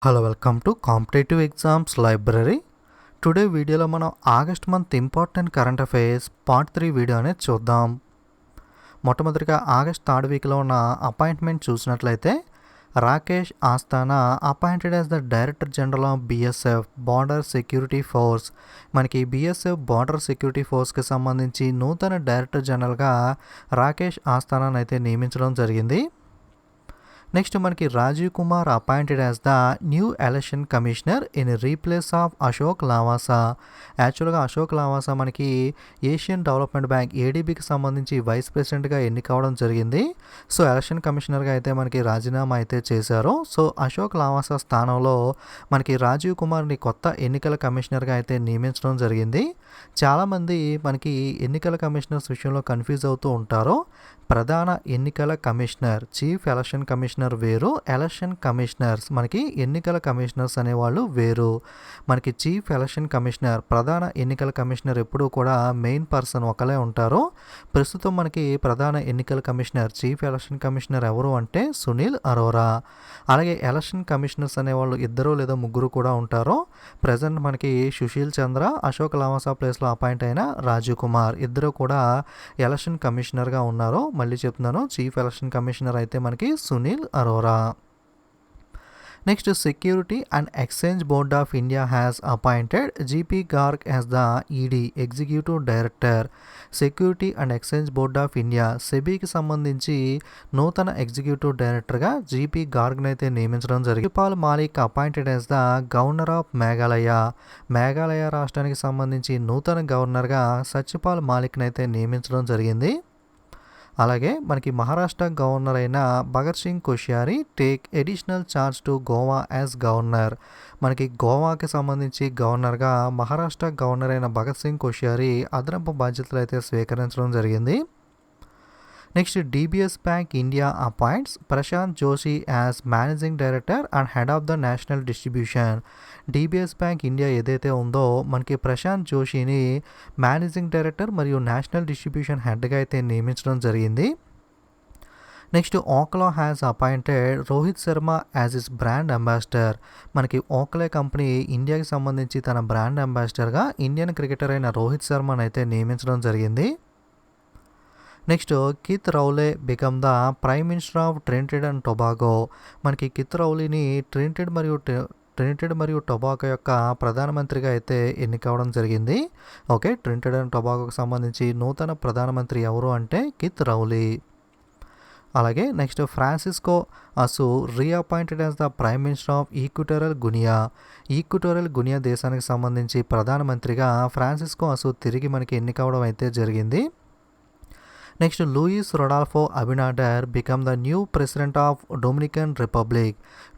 Hello welcome to competitive exams library. Today వీడియోలో మనం August month important current affairs part 3 video అనేది చూద్దాం. మొట్టమొదటిగా ఆగస్ట్ 3rd వీక్లో ఉన్న అపాయింట్మెంట్ చూసినట్లయితే Rakesh Asthana appointed as the director general of BSF border security force. మనకి బిఎస్ఎఫ్ బార్డర్ సెక్యూరిటీ ఫోర్స్కి సంబంధించి నూతన డైరెక్టర్ జనరల్గా రాకేష్ ఆస్థానాను అయితే నియమించడం జరిగింది. నెక్స్ట్ మనకి Rajeev Kumar appointed as the new election commissioner in replace of Ashok Lavasa. యాక్చువల్గా అశోక్ లావాసా మనకి ఏషియన్ డెవలప్మెంట్ బ్యాంక్ ఏడీబీకి సంబంధించి వైస్ ప్రెసిడెంట్గా ఎన్నికవడం జరిగింది. సో ఎలక్షన్ కమిషనర్గా అయితే మనకి రాజీనామా అయితే చేశారు. సో అశోక్ లావాసా స్థానంలో మనకి రాజీవ్ కుమార్ని కొత్త ఎన్నికల కమిషనర్గా అయితే నియమించడం జరిగింది. చాలామంది మనకి ఎన్నికల కమిషనర్స్ విషయంలో కన్ఫ్యూజ్ అవుతూ ఉంటారు. ప్రధాన ఎన్నికల కమిషనర్, చీఫ్ ఎలక్షన్ కమిషనర్ వేరు, ఎలక్షన్ కమిషనర్స్ మనకి ఎన్నికల కమిషనర్స్ అనేవాళ్ళు వేరు. మనకి చీఫ్ ఎలక్షన్ కమిషనర్, ప్రధాన ఎన్నికల కమిషనర్ ఎప్పుడూ కూడా మెయిన్ పర్సన్ ఒకలే ఉంటారు. ప్రస్తుతం మనకి ప్రధాన ఎన్నికల కమిషనర్, చీఫ్ ఎలక్షన్ కమిషనర్ ఎవరు అంటే సునీల్ అరోరా. అలాగే ఎలక్షన్ కమిషనర్స్ అనేవాళ్ళు ఇద్దరు లేదా ముగ్గురు కూడా ఉంటారు. ప్రజెంట్ మనకి సుశీల్ చంద్ర, అశోక్ లావాసా ప్లేస్లో అపాయింట్ అయిన రాజీవ్ కుమార్ ఇద్దరు కూడా ఎలక్షన్ కమిషనర్గా ఉన్నారు. మళ్ళీ చెప్తున్నాను, చీఫ్ ఎలక్షన్ కమిషనర్ అయితే మనకి Sunil Arora. Next security and exchange board of India has appointed GP Garg as the ED executive director. Security and exchange board of India సెబీకి సంబంధించి నూతన ఎగ్జిక్యూటివ్ డైరెక్టర్గా జీపీ గార్గ్ని అయితే నియమించడం జరిగింది. Satyapal Malik appointed as the governor of Meghalaya. Meghalaya రాష్ట్రానికి సంబంధించి నూతన గవర్నర్గా సత్యపాల్ మాలిక్ని అయితే నియమించడం జరిగింది. అలాగే మనకి మహారాష్ట్ర గవర్నర్ అయిన Bhagat Singh Koshyari take additional charge to Goa as governor. మనకి గోవాకి సంబంధించి గవర్నర్గా మహారాష్ట్ర గవర్నర్ అయిన భగత్ సింగ్ కోశ్యారీ అదనపు బాధ్యతలు అయితే స్వీకరించడం జరిగింది. Next DBS bank India appoints Prashant Joshi as managing director and head of the national distribution. DBS bank India ఏదైతే ఉందో మనకి ప్రశాంత్ జోషిని మేనేజింగ్ డైరెక్టర్ మరియు నేషనల్ డిస్ట్రిబ్యూషన్ హెడ్గా అయితే నియమించడం జరిగింది. Next Oakley has appointed Rohit Sharma as his brand ambassador. మనకి ఓక్లే కంపెనీ ఇండియాకి సంబంధించి తన బ్రాండ్ అంబాసిడర్గా ఇండియన్ క్రికెటర్ అయిన రోహిత్ శర్మను అయితే నియమించడం జరిగింది. Next Keith Rowley become the prime minister of Trinidad and Tobago. మనకి కిత్ రౌలీని ట్రినిడడ్ మరియు టొబాగో యొక్క ప్రధానమంత్రిగా అయితే ఎన్నికవడం జరిగింది. ఓకే, ట్రినిడడ్ అండ్ టొబాగోకి సంబంధించి నూతన ప్రధానమంత్రి ఎవరు అంటే కిత్ రౌలీ. అలాగే next Francisco Asue reappointed as the prime minister of Equatorial Guinea. Equatorial Guinea దేశానికి సంబంధించి ప్రధానమంత్రిగా ఫ్రాన్సిస్కో అసు తిరిగి మనకి ఎన్నికవడం అయితే జరిగింది. Next Luis Rodolfo Abinader become the new president of Dominican Republic.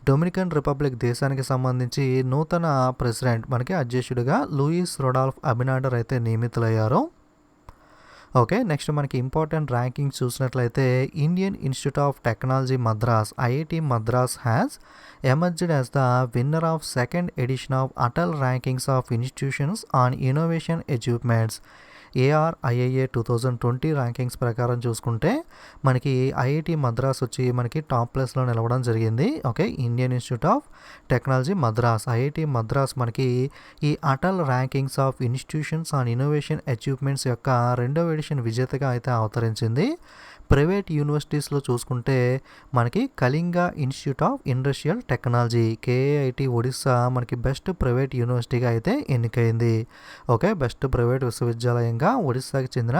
Dominican Republic దేశానికి సంబంధించి నూతన ప్రెసిడెంట్ మనకి అధ్యక్షుడిగా లూయిస్ రొడాల్ఫ్ అబినాడర్ అయితే నియమితులయ్యారు. ఓకే, నెక్స్ట్ మనకి ఇంపార్టెంట్ ర్యాంకింగ్స్ చూసినట్లయితే Indian institute of technology Madras IIT Madras has emerged as the winner of second edition of Atal rankings of institutions on innovation achievements. ARIIA 2020 rankings ప్రకారం చూసుకుంటే మనకి ఐఐటి మద్రాస్ వచ్చి మనకి టాప్ ప్లేస్లో నిలవడం జరిగింది. Okay, Indian institute of technology Madras IIT Madras మనకి ఈ Atal rankings of institutions on innovation achievements యొక్క 2వ ఎడిషన్ విజేతగా అయితే అవతరించింది. ప్రైవేట్ యూనివర్సిటీస్లో చూసుకుంటే మనకి Kalinga Institute of Industrial Technology KIIT Odisha మనకి బెస్ట్ ప్రైవేట్ యూనివర్సిటీగా అయితే ఎన్నికైంది. ఓకే, బెస్ట్ ప్రైవేట్ విశ్వవిద్యాలయంగా ఒడిస్సాకి చెందిన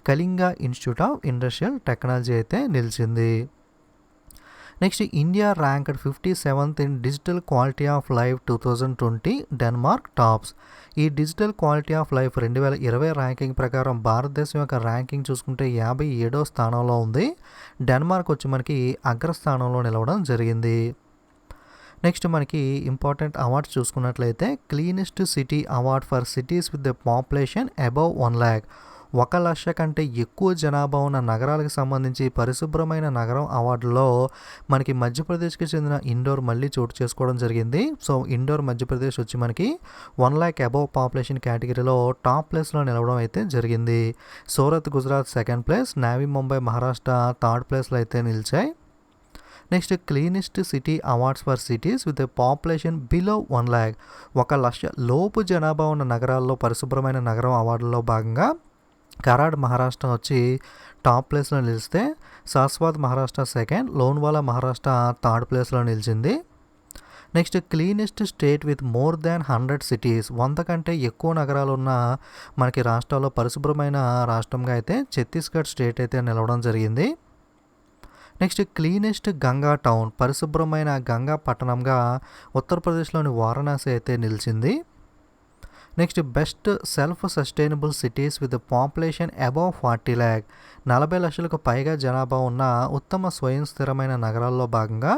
Kalinga Institute of Industrial Technology అయితే నిలిచింది. Next India ranked 57th in digital quality of life 2020 Denmark tops. ఈ digital quality of life 2020 ranking ప్రకారం భారతదేశం యొక్క ర్యాంకింగ్ చూసుకుంటే 57వ స్థానంలో ఉంది. డెన్మార్క్ వచ్చి మనకి అగ్రస్థానంలో నిలవడం జరిగింది. నెక్స్ట్ మనకి ఇంపార్టెంట్ అవార్డ్స్ చూసుకున్నట్లయితే cleanest city award for cities with the population above 1 lakh. 1,00,000 కంటే ఎక్కువ జనాభా ఉన్న నగరాలకు సంబంధించి పరిశుభ్రమైన నగరం అవార్డులో మనకి మధ్యప్రదేశ్కి చెందిన ఇండోర్ మళ్ళీ చోటు చేసుకోవడం జరిగింది. సో ఇండోర్ మధ్యప్రదేశ్ వచ్చి మనకి 1 lakh అబవ్ పాపులేషన్ కేటగిరీలో టాప్ ప్లేస్లో నిలవడం అయితే జరిగింది. Surat Gujarat second place, navy Mumbai Maharashtra third ప్లేస్లో అయితే నిలిచాయి. Next cleanest city awards for cities with a population below 1 lakh. 1,00,000 లోపు జనాభా ఉన్న నగరాల్లో పరిశుభ్రమైన నగరం అవార్డులో భాగంగా కరాడ్ మహారాష్ట్ర వచ్చి టాప్ ప్లేస్లో నిలిస్తే సాస్వాద్ మహారాష్ట్ర సెకండ్, లోన్వాలా మహారాష్ట్ర థర్డ్ ప్లేస్లో నిలిచింది. Next cleanest state with more than 100 cities, 100 కంటే ఎక్కువ నగరాలు ఉన్న మనకి రాష్ట్రాల్లో పరిశుభ్రమైన రాష్ట్రంగా అయితే ఛత్తీస్గఢ్ స్టేట్ అయితే నిలవడం జరిగింది. నెక్స్ట్ క్లీనెస్ట్ గంగా టౌన్, పరిశుభ్రమైన గంగా పట్టణంగా ఉత్తరప్రదేశ్లోని వారణాసి అయితే నిలిచింది. Next best self sustainable cities with population above 40 lakh, 40 లక్షలకు పైగా జనాభా ఉన్న ఉత్తమ స్వయం స్థిరమైన నగరాల్లో భాగంగా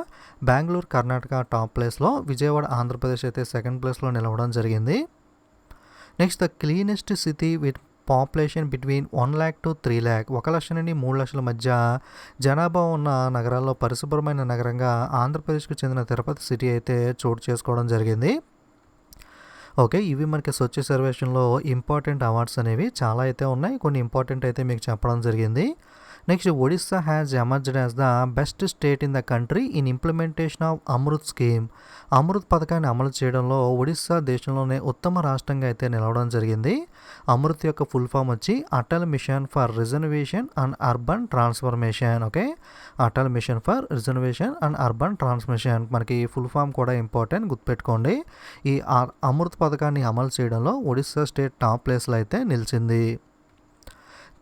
బెంగళూరు కర్ణాటక టాప్ ప్లేస్లో, విజయవాడ ఆంధ్రప్రదేశ్ అయితే సెకండ్ ప్లేస్లో నిలవడం జరిగింది. Next the cleanest city with population between 1 lakh to 3 lakh, 1 లక్ష నుండి 3 లక్షల మధ్య జనాభా ఉన్న నగరాల్లో పరిశుభ్రమైన నగరంగా ఆంధ్రప్రదేశ్కు చెందిన తిరుపతి సిటీ అయితే చోటు చేసుకోవడం జరిగింది. ఓకే, ఇవి మనకి స్వచ్ఛ సర్వేక్షణలో ఇంపార్టెంట్ అవార్డ్స్ అనేవి చాలా అయితే ఉన్నాయి. కొన్ని ఇంపార్టెంట్ అయితే మీకు చెప్పడం జరిగింది. Next Odisha has emerged as the best state in the country in implementation of Amrit scheme. Amrit పథకాన్ని అమలు చేయడంలో ఒడిస్సా దేశంలోనే ఉత్తమ రాష్ట్రంగా అయితే నిలవడం జరిగింది. అమృత్ యొక్క ఫుల్ ఫామ్ వచ్చి Atal mission for reservation and urban transformation. Okay, Atal mission for reservation and urban transformation, మనకి ఫుల్ ఫామ్ కూడా ఇంపార్టెంట్, గుర్తుపెట్టుకోండి. ఈ అమృత్ పథకాన్ని అమలు చేయడంలో ఒడిస్సా స్టేట్ టాప్ ప్లేస్లో అయితే నిలిచింది.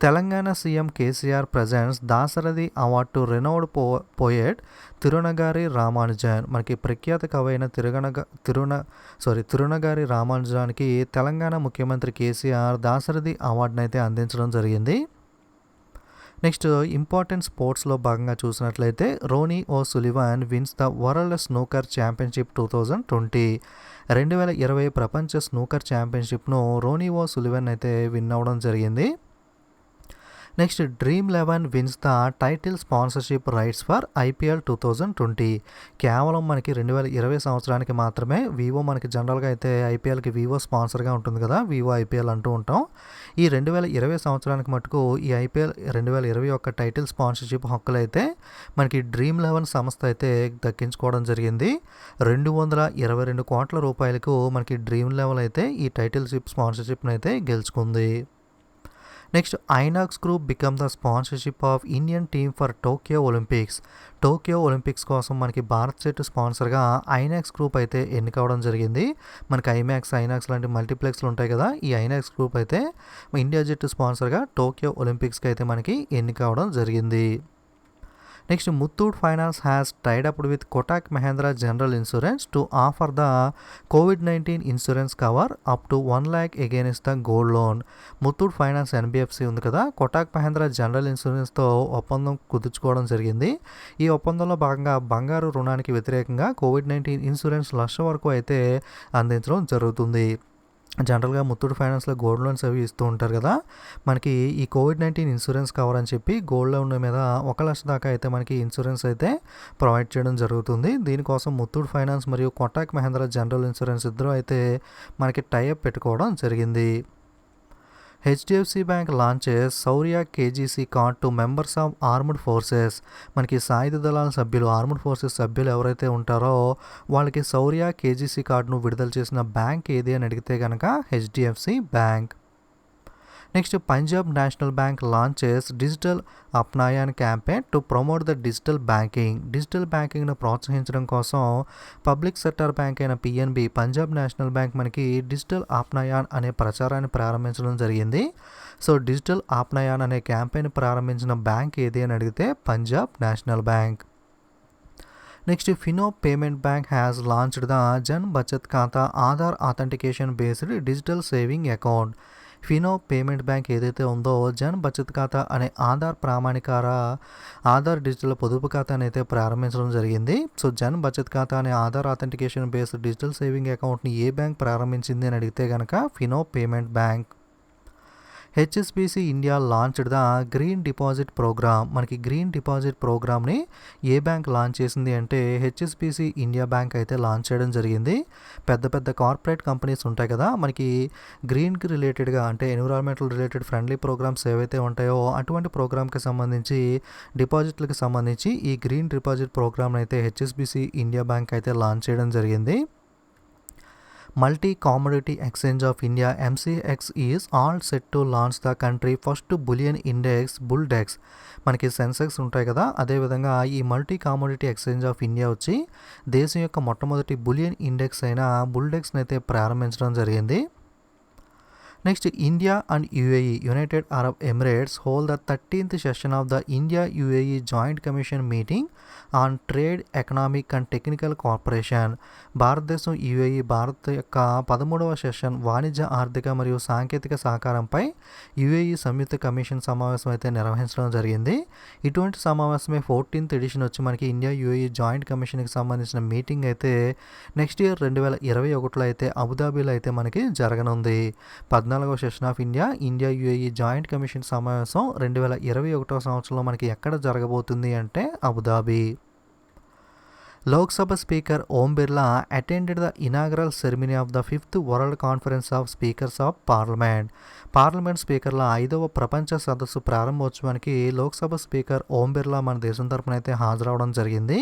Telangana CM KCR presents Dasarathi award to renowned poet Tirunagari Ramanujan. మనకి ప్రఖ్యాత కవైన తిరునగారి రామానుజానికి తెలంగాణ ముఖ్యమంత్రి కేసీఆర్ దాశరథి అవార్డును అయితే అందించడం జరిగింది. నెక్స్ట్ ఇంపార్టెంట్ స్పోర్ట్స్లో భాగంగా చూసినట్లయితే Ronnie O'Sullivan wins the world snooker championship 2020. 2020 ప్రపంచ స్నూకర్ ఛాంపియన్షిప్ను రోనీ ఓ సులివాన్ అయితే విన్ అవ్వడం జరిగింది. Next Dream11 wins the title sponsorship rights for IPL 2020. కేవలం మనకి 2020 సంవత్సరానికి మాత్రమే వివో, మనకి జనరల్గా అయితే ఐపీఎల్కి వివో స్పాన్సర్గా ఉంటుంది కదా, వివో ఐపీఎల్ అంటూ ఉంటాం. ఈ 2020 సంవత్సరానికి మటుకు ఈ ఐపీఎల్ 2020 యొక్క టైటిల్ స్పాన్సర్షిప్ హక్కులు అయితే మనకి Dream11 సంస్థ అయితే దక్కించుకోవడం జరిగింది. 222 కోట్ల రూపాయలకు మనకి Dream11 అయితే ఈ టైటిల్ స్పాన్సర్షిప్ని అయితే గెలుచుకుంది. Next INOX group become the sponsorship of Indian team for Tokyo Olympics. Tokyo Olympics కోసం మనకి భారత్ జట్టు స్పాన్సర్గా ఐనాక్స్ గ్రూప్ అయితే ఎన్నికవడం జరిగింది. మనకి ఐనాక్స్ లాంటి మల్టీప్లెక్స్లు ఉంటాయి కదా, ఈ ఐనాక్స్ గ్రూప్ అయితే ఇండియా జట్టు స్పాన్సర్గా టోక్యో ఒలింపిక్స్కి అయితే మనకి ఎన్నికవడం జరిగింది. Next Muthoot finance has tied up with Kotak Mahindra general insurance to offer the COVID-19 insurance cover up to 1 lakh against the gold loan. Muthoot finance NBFC ఉంది కదా, కోటక్ మహేంద్ర జనరల్ ఇన్సూరెన్స్తో ఒప్పందం కుదుర్చుకోవడం జరిగింది. ఈ ఒప్పందంలో భాగంగా బంగారు రుణానికి వ్యతిరేకంగా COVID-19 ఇన్సూరెన్స్ 1,00,000 వరకు అయితే అందించడం జరుగుతుంది. జనరల్గా ముత్తూట్ ఫైనాన్స్లో గోల్డ్ లోన్స్ అవి ఇస్తూ ఉంటారు కదా, మనకి ఈ COVID-19 ఇన్సూరెన్స్ కవర్ అని చెప్పి గోల్డ్ లోన్ మీద 1,00,000 దాకా అయితే మనకి ఇన్సూరెన్స్ అయితే ప్రొవైడ్ చేయడం జరుగుతుంది. దీనికోసం ముత్తూట్ ఫైనాన్స్ మరియు కోటక్ మహేంద్ర జనరల్ ఇన్సూరెన్స్ ఇద్దరు అయితే మనకి టైఅప్ పెట్టుకోవడం జరిగింది. HDFC bank launches Shaurya KGC card to members of armed forces. మనకి సాయుధ దళాల సభ్యులు, ఆర్మ్డ్ ఫోర్సెస్ సభ్యులు ఎవరైతే ఉంటారో వాళ్ళకి శౌర్య KGC కార్డును విడుదల చేసిన బ్యాంక్ ఏది అని అడిగితే కనుక HDFC bank. Next Punjab National Bank launches digital Apnayen campaign to promote the digital banking. Digital బ్యాంకింగ్ను ప్రోత్సహించడం కోసం పబ్లిక్ సెక్టర్ బ్యాంక్ అయిన PNB, పంజాబ్ నేషనల్ బ్యాంక్ మనకి డిజిటల్ అప్నాయన్ అనే ప్రచారాన్ని ప్రారంభించడం జరిగింది. సో డిజిటల్ అప్నాయన్ అనే క్యాంపెయిన్ ప్రారంభించిన బ్యాంక్ ఏది అని అడిగితే Punjab National Bank. Next Fino payment Bank has launched the Jan Bachat Khata Aadhaar authentication based digital saving account. Fino payment Bank ఏదైతే ఉందో జన్ బచత్ ఖాతా అనే ఆధార్ డిజిటల్ పొదుపు ఖాతాని అయితే ప్రారంభించడం జరిగింది. సో జన్ బచత్ ఖాతా అనే Aadhaar authentication based digital saving అకౌంట్ని ఏ బ్యాంక్ ప్రారంభించింది అని అడిగితే కనుక Fino payment bank. HSBC India launched the green deposit program. మనకి గ్రీన్ డిపాజిట్ ప్రోగ్రామ్ని ఏ బ్యాంక్ లాంచ్ చేసింది అంటే హెచ్ఎస్బిసి ఇండియా బ్యాంక్ అయితే లాంచ్ చేయడం జరిగింది. పెద్ద పెద్ద కార్పొరేట్ కంపెనీస్ ఉంటాయి కదా, మనకి గ్రీన్కి రిలేటెడ్గా అంటే ఎన్విరాన్మెంటల్ రిలేటెడ్ ఫ్రెండ్లీ ప్రోగ్రామ్స్ ఏవైతే ఉంటాయో అటువంటి ప్రోగ్రామ్కి సంబంధించి డిపాజిట్లకు సంబంధించి ఈ గ్రీన్ డిపాజిట్ ప్రోగ్రామ్ అయితే హెచ్ఎస్బిసి ఇండియా బ్యాంక్ అయితే లాంచ్ చేయడం జరిగింది. Multi Commodity Exchange of India MCX is all set to launch the country first bullion index Bulldex. మనకి సెన్సెక్స్ ఉంటాయి కదా, అదేవిధంగా ఈ Multi Commodity Exchange of India వచ్చి దేశం యొక్క మొట్టమొదటి బులియన్ ఇండెక్స్ అయిన బుల్డెక్స్ని అయితే ప్రారంభించడం జరిగింది. Next, India and UAE United Arab Emirates hold the 13th session of the India UAE joint commission meeting on trade, economic and technical cooperation. భారతదేశం UAE Bharat యొక్క 13వ సెషన్ వాణిజ్య, ఆర్థిక మరియు సాంకేతిక సహకారంపై యుఏఈ సంయుక్త కమిషన్ సమావేశం అయితే నిర్వహించడం జరిగింది. ఇటువంటి సమావేశమే 14th ఎడిషన్ వచ్చి మనకి ఇండియా యుఏఈ జాయింట్ కమిషన్కి సంబంధించిన మీటింగ్ అయితే నెక్స్ట్ ఇయర్ 2021లో అయితే అబుదాబీలో అయితే మనకి జరగనుంది. 14వ session of India UAE joint commission సమావేశం 2021 సంవత్సరంలో మనకి ఎక్కడ జరగబోతుంది అంటే Abu Dhabi. Lok Sabha speaker Om Birla attended the inaugural ceremony of the 5th world conference of speakers of parliament. Parliament స్పీకర్ల 5వ ప్రపంచ సదస్సు ప్రారంభోత్సవానికి లోక్సభ స్పీకర్ ఓం బిర్లా మన దేశం తరపున అయితే హాజరవడం జరిగింది.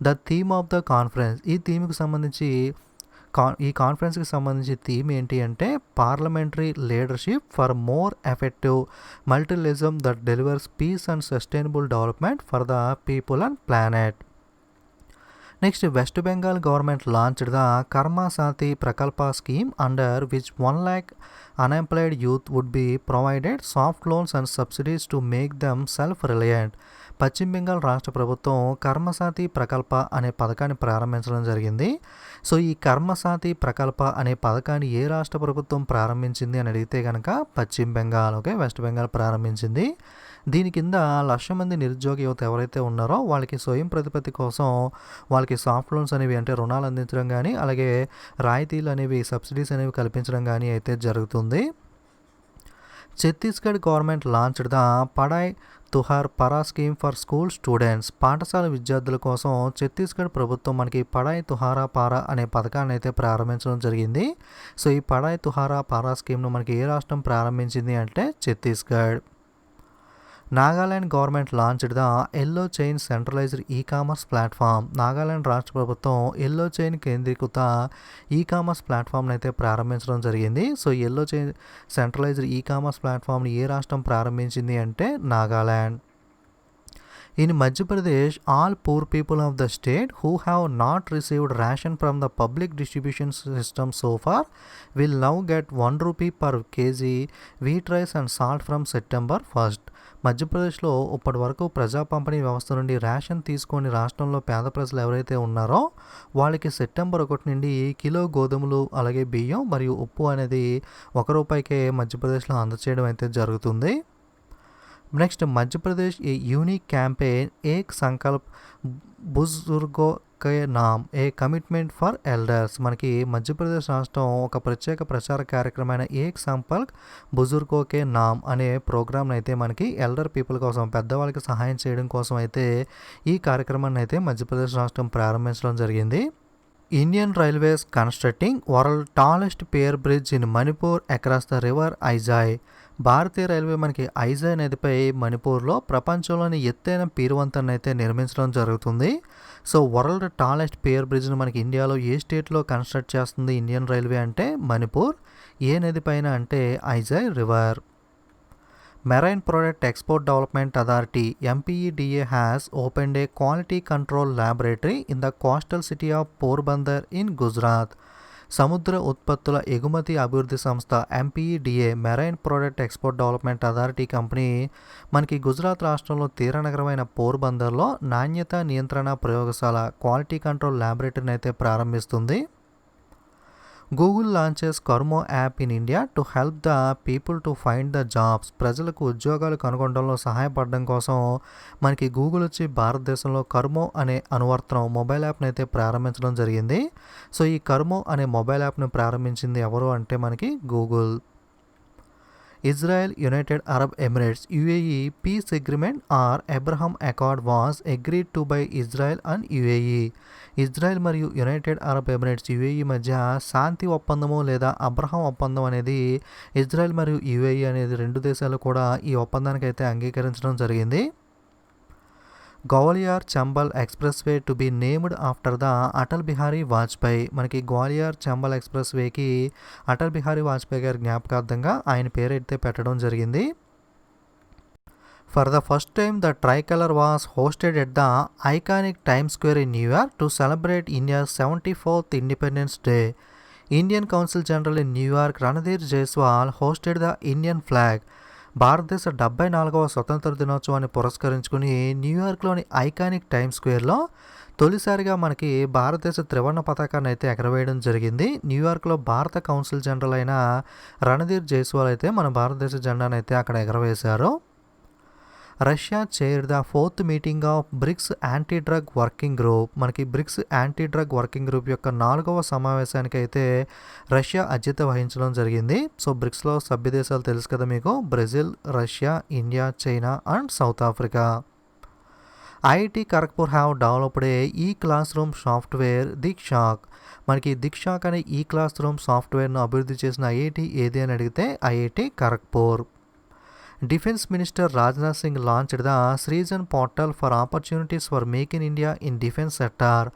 The theme of the conference, ఈ థీమ్కి సంబంధించి ఈ కాన్ఫరెన్స్కి సంబంధించి థీమ్ ఏంటి అంటే parliamentary leadership for more effective multilateralism that delivers peace and sustainable development for the people and planet. Next, West Bengal government launched the Karma Sathi Prakalpa scheme under which 1 lakh unemployed youth would be provided soft loans and subsidies to make them self-reliant. పశ్చిమ బెంగాల్ రాష్ట్ర ప్రభుత్వం కర్మసాతి ప్రకల్ప అనే పథకాన్ని ప్రారంభించడం జరిగింది. So ఈ కర్మసాతి ప్రకల్ప అనే పథకాన్ని ఏ రాష్ట్ర ప్రభుత్వం ప్రారంభించింది అని అడిగితే కనుక పశ్చిమ బెంగాల్, వెస్ట్ బెంగాల్ ప్రారంభించింది. దీని కింద 1,00,000 మంది నిరుద్యోగ యువత ఎవరైతే ఉన్నారో వాళ్ళకి స్వయం ప్రతిపత్తి కోసం వాళ్ళకి సాఫ్ట్ లోన్స్ అనేవి అంటే రుణాలు అందించడం కానీ, అలాగే రాయితీలు అనేవి, సబ్సిడీస్ అనేవి కల్పించడం కానీ అయితే జరుగుతుంది. ఛత్తీస్గఢ్ గవర్నమెంట్ లాంచ్డ్ ద పడాయ్ తుహార్ పరా స్కీమ్ ఫర్ స్కూల్ స్టూడెంట్స్. పాఠశాల విద్యార్థుల కోసం ఛత్తీస్గఢ్ ప్రభుత్వం మనకి పడాయ్ తుహారా పారా అనే పథకాన్ని అయితే ప్రారంభించడం జరిగింది. సో ఈ పడాయ్ తుహారా పారా స్కీమ్ను మనకి ఏ రాష్ట్రం ప్రారంభించింది అంటే Chhattisgarh. Nagaland government launched the Yellow Chain centralized e-commerce platform. Nagaland రాష్ట్ర ప్రభుత్వం ఎల్లో చైన్ కేంద్రీకృత ఈ-కామర్స్ ప్లాట్ఫామ్ని అయితే ప్రారంభించడం జరిగింది. So Yellow Chain centralized e-commerce ప్లాట్ఫామ్ని ఏ రాష్ట్రం ప్రారంభించింది అంటే Nagaland. In Madhya Pradesh, all poor people of the state who have not received ration from the public distribution system so far will now get 1 rupee per kg wheat rice and salt from September 1st. మధ్యప్రదేశ్లో ఇప్పటి వరకు ప్రజా పంపిణీ వ్యవస్థ నుండి ration తీసుకొని రాష్ట్రంలో పేద ప్రజలు ఎవరైతే ఉన్నారో వాళ్ళకి సెప్టెంబర్ 1 నుండి కిలో గోధుమలు, అలాగే బియ్యం మరియు ఉప్పు అనేది ₹1కే మధ్యప్రదేశ్లో అందచేయడం అయితే జరుగుతుంది. Next, Madhya Pradesh a unique campaign Ek Sankalp Bujurgon Ke Naam a commitment for elders. మనకి మధ్యప్రదేశ్ రాష్ట్రం ఒక ప్రత్యేక ప్రచార కార్యక్రమమైన ఏక్ సంకల్ప్ బుజుర్గో కే నామ్ అనే ప్రోగ్రామ్ని అయితే మనకి ఎల్డర్ పీపుల్ కోసం, పెద్దవాళ్ళకి సహాయం చేయడం కోసం అయితే ఈ కార్యక్రమాన్ని అయితే మధ్యప్రదేశ్ రాష్ట్రం ప్రారంభించడం జరిగింది. Indian Railways constructing world tallest pier bridge in Manipur across the river Ijai. భారతీయ రైల్వే మనకి ఐజాయ్ నదిపై మణిపూర్లో ప్రపంచంలోని ఎత్తైన పీరువంతెనను అయితే నిర్మించడం జరుగుతుంది. సో వరల్డ్ టాలెస్ట్ పియర్ బ్రిడ్జ్ని మనకి ఇండియాలో ఏ స్టేట్లో కన్స్ట్రక్ట్ చేస్తుంది ఇండియన్ రైల్వే అంటే మణిపూర్. ఏ నది పైన అంటే Ijai river. Marine Product Export Development Authority MPEDA has opened a quality control laboratory in the coastal city of Porbandar in Gujarat. సముద్ర ఉత్పత్తుల ఎగుమతి అభివృద్ధి సంస్థ MPEDA marine Product Export Development authority company మనకి గుజరాత్ రాష్ట్రంలో తీరనగరమైన పోర్బందర్లో నాణ్యత నియంత్రణ ప్రయోగశాల క్వాలిటీ కంట్రోల్ ల్యాబొరేటరీని అయితే ప్రారంభిస్తుంది. Google launches Kormo app in India to help the people to find the jobs. ప్రజలకు ఉద్యోగాలు కనుగొనడంలో సహాయపడడం కోసం మనకి గూగుల్ వచ్చి భారతదేశంలో కర్మో అనే అనువర్తనం మొబైల్ యాప్ని అయితే ప్రారంభించడం జరిగింది. సో ఈ కర్మో అనే మొబైల్ యాప్ని ప్రారంభించింది ఎవరు అంటే మనకి Google. Israel United Arab Emirates UAE peace agreement or Abraham Accord was agreed to by Israel and UAE. Israel మరియు యునైటెడ్ అరబ్ ఎమిరేట్స్ యుఏఈ మధ్య శాంతి ఒప్పందము లేదా అబ్రహాం ఒప్పందం అనేది ఇజ్రాయెల్ మరియు యుఏఈ అనేది రెండు దేశాలు కూడా ఈ ఒప్పందానికి అయితే అంగీకరించడం జరిగింది. Gwalior Chambal expressway to be named after the Atal Bihari Vajpayee. మనకి గ్వాలియర్ చంబల్ ఎక్స్ప్రెస్ వేకి అటల్ బిహారీ వాజ్పేయి గారి జ్ఞాపకార్థంగా ఆయన పేరు అయితే పెట్టడం జరిగింది. For the first time the tricolour was hosted at the iconic time square in New York to celebrate India's 74th independence day. Indian council general in New York Randhir Jaiswal hosted the Indian flag. భారతదేశ 74వ స్వతంత్ర దినోత్సవాన్ని పురస్కరించుకుని న్యూయార్క్లోని ఐకానిక్ టైమ్ స్క్వేర్లో తొలిసారిగా మనకి భారతదేశ త్రివర్ణ పతాకాన్ని అయితే ఎగరవేయడం జరిగింది. న్యూయార్క్లో భారత కౌన్సిల్ జనరల్ అయిన రణధీర్ జైస్వాల్ అయితే మన భారతదేశ జెండాను అయితే అక్కడ ఎగరవేశారు. Russia chair the 4th meeting of BRICS anti drug working group. మనకి BRICS anti drug working group యొక్క 4వ సమావేశానికి అయితే రష్యా అధ్యక్షత వహించడం జరిగింది. సో బ్రిక్స్లో సభ్య దేశాలు తెలుసు కదా మీకు, Brazil, Russia, India, China and south Africa. IIT Kharagpur have developed ఈ క్లాస్ రూమ్ సాఫ్ట్వేర్ దిక్షాక్. మనకి దిక్షాక్ అనే ఈ క్లాస్ రూమ్ సాఫ్ట్వేర్ను అభివృద్ధి చేసిన ఐఐటి ఏది అని అడిగితే IIT Kharagpur. Defence minister Rajnath Singh launched the Srujan portal for opportunities for make in India in defence sector.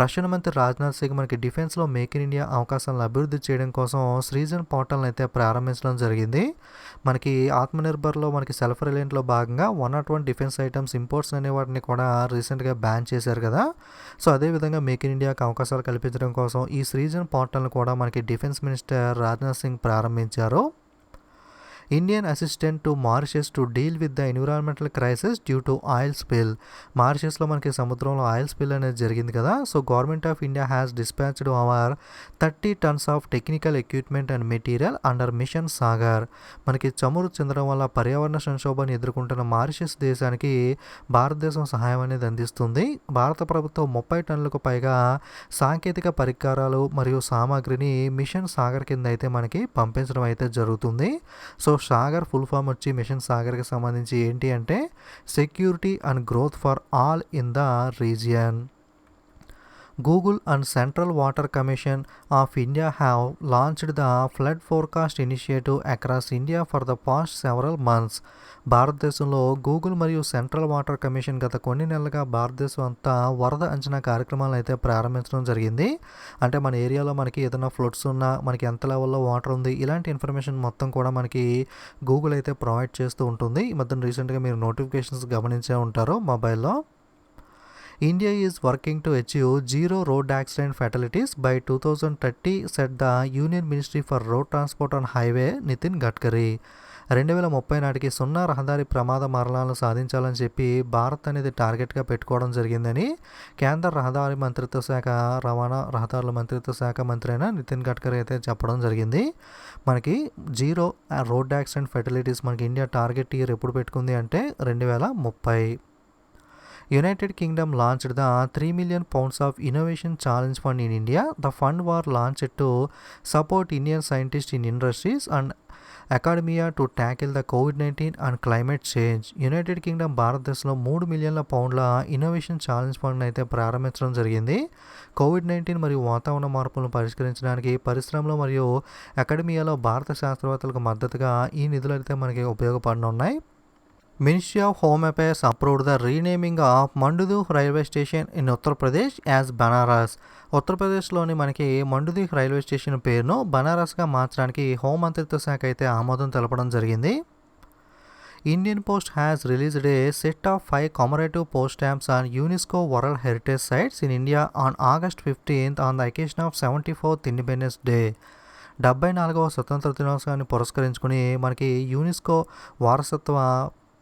రక్షణ మంత్రి రాజ్నాథ్ సింగ్ మనకి డిఫెన్స్లో మేక్ ఇన్ ఇండియా అవకాశాలను అభివృద్ధి చేయడం కోసం సృజన్ పోర్టల్ని అయితే ప్రారంభించడం జరిగింది. మనకి ఆత్మనిర్భర్లో మనకి సెల్ఫ్ రిలయంట్లో భాగంగా 101 డిఫెన్స్ ఐటమ్స్ ఇంపోర్ట్స్ అనే వాటిని కూడా రీసెంట్గా బ్యాన్ చేశారు కదా. సో అదేవిధంగా మేక్ ఇన్ ఇండియాకి అవకాశాలు కల్పించడం కోసం ఈ సృజన్ పోర్టల్ని కూడా మనకి డిఫెన్స్ మినిస్టర్ రాజ్నాథ్ సింగ్ ప్రారంభించారు. Indian assistant to Mauritius to deal with the environmental crisis due to oil spill. మారిషస్లో మనకి సముద్రంలో ఆయిల్ స్పిల్ అనేది జరిగింది కదా. So government of India has dispatched over 30 tons of technical equipment and material under mission Sagar. మనకి చమురు చెందడం వల్ల పర్యావరణ సంక్షోభాన్ని ఎదుర్కొంటున్న మారిషస్ దేశానికి భారతదేశం సహాయం అనేది అందిస్తుంది. భారత ప్రభుత్వం 30 టన్నులకు పైగా సాంకేతిక పరికరాలు మరియు సామాగ్రిని మిషన్ సాగర్ కింద అయితే మనకి పంపించడం అయితే జరుగుతుంది. సో సాగర్ ఫుల్ ఫామ్ వచ్చి మిషన్ సాగర్కి సంబంధించి ఏంటి అంటే security and growth for all in the region. Google and Central Water Commission of India have launched the flood forecast initiative across India for the past several months. భారతదేశంలో Google మరియు central water commission గత కొన్ని నెలలుగా భారతదేశం అంతా వరద అంచనా కార్యక్రమాలను అయితే ప్రారంభించడం జరిగింది. అంటే మన ఏరియాలో మనకి ఏదైనా ఫ్లడ్స్ ఉన్నా, మనకి ఎంత లెవెల్లో వాటర్ ఉంది, ఇలాంటి ఇన్ఫర్మేషన్ మొత్తం కూడా మనకి గూగుల్ అయితే ప్రొవైడ్ చేస్తూ ఉంటుంది. ఈ మధ్యన రీసెంట్గా మీరు నోటిఫికేషన్స్ గమనించే ఉంటారు మొబైల్లో. India is working to achieve zero road accident fatalities by 2030, said the Union Ministry for Road Transport and Highway Nitin Gadkari. 2030 నాటికి 0 రహదారి ప్రమాద మరణాలను సాధించాలని చెప్పి భారత్ అనేది టార్గెట్గా పెట్టుకోవడం జరిగిందని కేంద్ర రహదారి మంత్రిత్వ శాఖ రవాణా రహదారుల మంత్రిత్వ శాఖ మంత్రి అయిన నితిన్ గడ్కరీ అయితే చెప్పడం జరిగింది. మనకి జీరో రోడ్ యాక్సిడెంట్ ఫెటలిటీస్ మనకి ఇండియా టార్గెట్ ఇయర్ ఎప్పుడు పెట్టుకుంది అంటే 2030. United Kingdom launched the £3 million of Innovation Challenge Fund in India. The fund was launched to support Indian scientists in industries and academia to tackle the COVID-19 and climate change. United Kingdom భారతదేశంలో £3 million innovation challenge fund అయితే ప్రారంభించడం జరిగింది. COVID-19 మరియు వాతావరణ మార్పులను పరిష్కరించడానికి పరిశ్రమలు మరియు అకాడమియాలో భారత శాస్త్రవేత్తలకు మద్దతుగా ఈ నిధులు అయితే మనకి ఉపయోగపడనున్నాయి. Ministry of Home Affairs approved the renaming of Mandudih Railway Station in Uttar Pradesh as Banaras. ఉత్తరప్రదేశ్లోని మనకి మండుదీహ్ రైల్వే స్టేషన్ పేరును బనారస్గా మార్చడానికి హోంమంత్రిత్వ శాఖ అయితే ఆమోదం తెలపడం జరిగింది. Indian post has released a set of 5 commemorative post stamps on UNESCO world heritage sites in India on August 15th on the occasion of 74th independence day. 74వ స్వతంత్ర దినోత్సవాన్ని పురస్కరించుకుని మనకి యునెస్కో వారసత్వ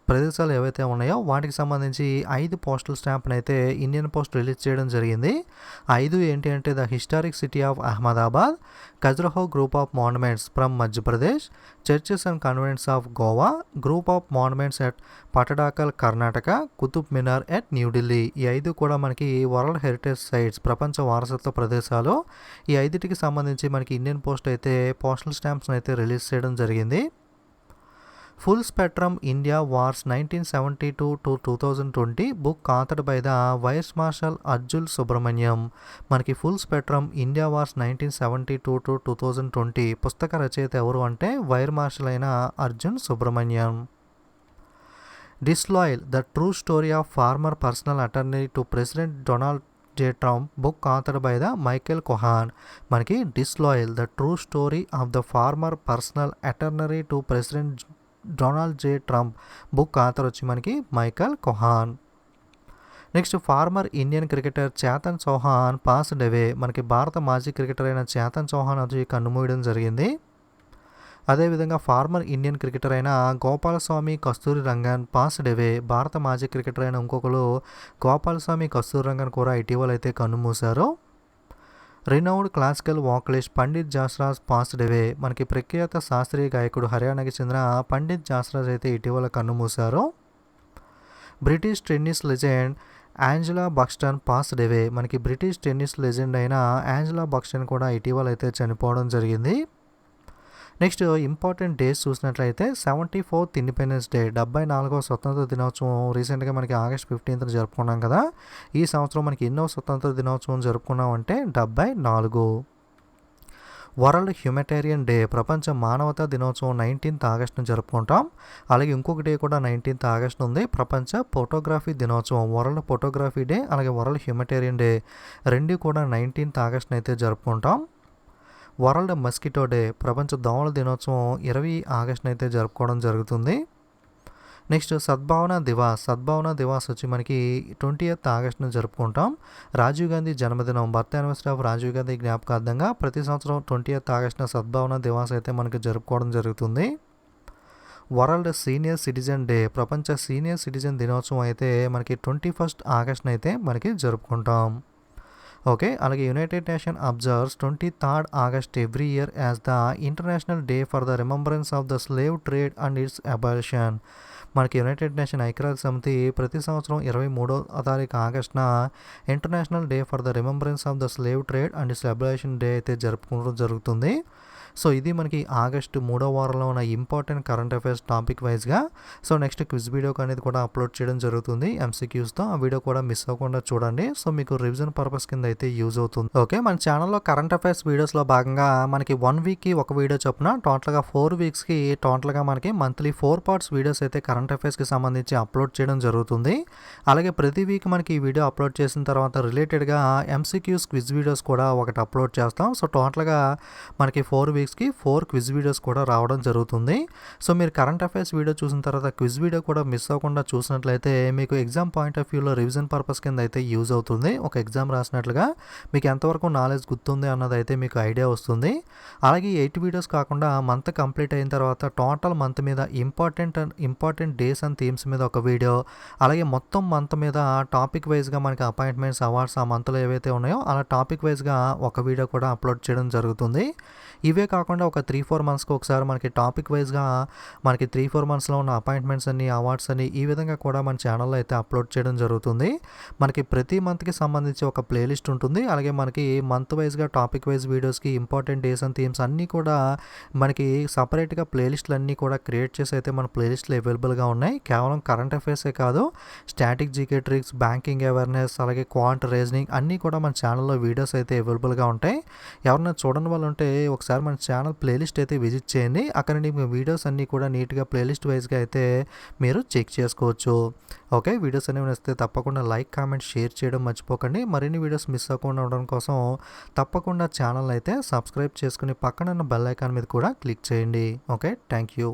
ప్రదేశాలు ఏవైతే ఉన్నాయో వాటికి సంబంధించి 5 పోస్టల్ స్టాంప్ని అయితే ఇండియన్ పోస్ట్ రిలీజ్ చేయడం జరిగింది. 5 ఏంటి అంటే the historic city of Ahmedabad, Khajuraho group of monuments from Madhya Pradesh, churches and convents of Goa, group of monuments at Pattadakal Karnataka, Qutub Minar at New Delhi. ఈ 5 కూడా మనకి వరల్డ్ హెరిటేజ్ సైట్స్ ప్రపంచ వారసత్వ ప్రదేశాలు. ఈ 5టికి సంబంధించి మనకి ఇండియన్ పోస్ట్ అయితే పోస్టల్ స్టాంప్స్ని అయితే రిలీజ్ చేయడం జరిగింది. Full spectrum India wars 1972 to 2020 book authored by the vice marshal Arjun Subrahmanyam. మనకి full spectrum India wars 1972 to 2020 పుస్తక రచయిత ఎవరు అంటే వైర్ మార్షల్ అయిన Arjun Subrahmanyam. Disloyal the true story of former personal attorney to president Donald J Trump book authored by the Michael Cohen. మనకి Disloyal the true story of the former personal attorney to president Donald J Trump book author వచ్చి మనకి Michael Cohen. Next former Indian cricketer Chetan Chauhan passed away. మనకి భారత మాజీ cricketer అయిన చేతన్ చౌహాన్ వచ్చి కన్నుమూయడం జరిగింది. అదేవిధంగా ఫార్మర్ ఇండియన్ క్రికెటర్ అయిన గోపాలస్వామి కస్తూరి రంగన్ పాస్డ్ అవే. భారత మాజీ క్రికెటర్ అయిన ఇంకొకరు గోపాలస్వామి కస్తూరి రంగన్ కూడా ఇటీవల అయితే కన్నుమూశారు. Renowned classical vocalist Pandit Jasraj passed away. మనకి ప్రఖ్యాత శాస్త్రీయ గాయకుడు హర్యానాకి చెందిన పండిత్ జాస్రాజ్ అయితే ఇటీవల కన్నుమూశారు. British tennis legend Angela Buxton passed away. మనకి బ్రిటిష్ టెన్నిస్ లెజెండ్ అయిన యాంజెలా బక్స్టన్ కూడా ఇటీవల అయితే చనిపోవడం జరిగింది. నెక్స్ట్ ఇంపార్టెంట్ డేస్ చూసినట్లయితే 74th ఇండిపెండెన్స్ డే 74వ స్వతంత్ర దినోత్సవం రీసెంట్గా మనకి ఆగస్ట్ 15th జరుపుకున్నాం కదా. ఈ సంవత్సరం మనకి ఎన్నో స్వతంత్ర దినోత్సవం జరుపుకున్నాం అంటే 74. వరల్డ్ హ్యూమటేరియన్ డే ప్రపంచ మానవతా దినోత్సవం 19th ఆగస్టును జరుపుకుంటాం. అలాగే ఇంకొక డే కూడా 19th ఆగస్టు ఉంది, ప్రపంచ ఫోటోగ్రఫీ దినోత్సవం. వరల్డ్ ఫోటోగ్రఫీ డే అలాగే వరల్డ్ హ్యూమటేరియన్ డే రెండు కూడా 19th ఆగస్టును అయితే జరుపుకుంటాం. వరల్డ్ మస్కిటో డే ప్రపంచ దోమల దినోత్సవం 20 ఆగస్టును అయితే జరుపుకోవడం జరుగుతుంది. నెక్స్ట్ సద్భావన దివాస్ వచ్చి మనకి 20th ఆగస్టును జరుపుకుంటాం. రాజీవ్ గాంధీ జన్మదినం birth anniversary of Rajiv Gandhi జ్ఞాపకార్థంగా ప్రతి సంవత్సరం 20th ఆగస్టున సద్భావన దివాస్ అయితే మనకి జరుపుకోవడం జరుగుతుంది. వరల్డ్ సీనియర్ సిటిజన్ డే ప్రపంచ సీనియర్ సిటిజన్ దినోత్సవం అయితే మనకి 21st ఆగస్టున అయితే మనకి జరుపుకుంటాం. ఓకే, అలాగే united nation observes 23rd August every year as the international day for the remembrance of the slave trade and its abolition. మనకి యునైటెడ్ నేషన్ ఐక్యరాజ్య సమితి ప్రతి సంవత్సరం 23వ తారీఖు ఆగస్టున international day for the remembrance of the slave trade and its abolition day అయితే జరుపుకోవడం జరుగుతుంది. సో ఇది మనకి ఆగస్టు 3వ వారంలో ఉన్న ఇంపార్టెంట్ కరెంట్ అఫైర్స్ టాపిక్ వైజ్గా. సో నెక్స్ట్ క్విజ్ వీడియో అనేది కూడా అప్లోడ్ చేయడం జరుగుతుంది ఎంసీక్యూస్తో. ఆ వీడియో కూడా మిస్ అవ్వకుండా చూడండి. సో మీకు రివిజన్ పర్పస్ కింద అయితే యూజ్ అవుతుంది. ఓకే, మన ఛానల్లో కరెంట్ అఫైర్స్ వీడియోస్లో భాగంగా మనకి 1 వీక్కి ఒక వీడియో చొప్పున టోటల్గా 4 వీక్స్కి టోటల్గా మనకి మంత్లీ 4 పార్ట్స్ వీడియోస్ అయితే కరెంట్ అఫైర్స్కి సంబంధించి అప్లోడ్ చేయడం జరుగుతుంది. అలాగే ప్రతి వీక్ మనకి ఈ వీడియో అప్లోడ్ చేసిన తర్వాత రిలేటెడ్గా ఎంసీక్యూస్ క్విజ్ వీడియోస్ కూడా ఒకటి అప్లోడ్ చేస్తాం. సో టోటల్గా మనకి 4 వీక్స్కి 4 క్విజ్ వీడియోస్ కూడా రావడం జరుగుతుంది. సో మీరు కరెంట్ అఫైర్స్ వీడియో చూసిన తర్వాత క్విజ్ వీడియో కూడా మిస్ అవ్వకుండా చూసినట్లయితే మీకు ఎగ్జామ్ పాయింట్ ఆఫ్ వ్యూలో రివిజన్ పర్పస్ కింద అయితే యూజ్ అవుతుంది. ఒక ఎగ్జామ్ రాసినట్లుగా మీకు ఎంతవరకు నాలెడ్జ్ గుర్తుంది అన్నది అయితే మీకు ఐడియా వస్తుంది. అలాగే 8 వీడియోస్ కాకుండా మంత్ కంప్లీట్ అయిన తర్వాత టోటల్ మంత్ మీద ఇంపార్టెంట్ డేస్ అండ్ థీమ్స్ మీద ఒక వీడియో, అలాగే మొత్తం మంత్ మీద టాపిక్ వైజ్గా మనకి అపాయింట్మెంట్స్ అవార్డ్స్ ఆ మంత్లో ఏవైతే ఉన్నాయో అలా టాపిక్ వైజ్గా ఒక వీడియో కూడా అప్లోడ్ చేయడం జరుగుతుంది. ఇవే కాకుండా ఒక 3-4 మంత్స్కి ఒకసారి మనకి టాపిక్ వైజ్గా మనకి 3-4 మంత్స్లో ఉన్న అపాయింట్మెంట్స్ అన్ని అవార్డ్స్ అని ఈ విధంగా కూడా మన ఛానల్లో అయితే అప్లోడ్ చేయడం జరుగుతుంది. మనకి ప్రతి మంత్కి సంబంధించి ఒక ప్లేలిస్ట్ ఉంటుంది. అలాగే మనకి మంత్ వైజ్గా టాపిక్ వైజ్ వీడియోస్కి ఇంపార్టెంట్ డేస్ అండ్ థీమ్స్ అన్నీ కూడా మనకి సపరేట్గా ప్లేలిస్టులు అన్నీ కూడా క్రియేట్ చేసి అయితే మన ప్లేలిస్టులు అవైలబుల్గా ఉన్నాయి. కేవలం కరెంట్ అఫైర్సే కాదు, static GK tricks, banking awareness, అలాగే క్వాంట్ రీజనింగ్ అన్నీ కూడా మన ఛానల్లో వీడియోస్ అయితే అవైలబుల్గా ఉంటాయి. ఎవరైనా చూడని వాళ్ళు ఉంటే ఒకసారి మన ఛానల్ ప్లేలిస్ట్ అయితే విజిట్ చేయండి. అక్కడ మీ వీడియోస్ అన్నీ కూడా నీట్గా ప్లేలిస్ట్ వైజ్గా అయితే మీరు చెక్ చేసుకోవచ్చు. ఓకే, వీడియోస్ అనేవి నచ్చితే తప్పకుండా లైక్, కామెంట్, షేర్ చేయడం మర్చిపోకండి. మరిన్ని వీడియోస్ మిస్ అవ్వకుండా ఉండడం కోసం తప్పకుండా ఛానల్ అయితే సబ్స్క్రైబ్ చేసుకుని పక్కన ఉన్న బెల్ ఐకాన్ మీద కూడా క్లిక్ చేయండి. Okay, thank you.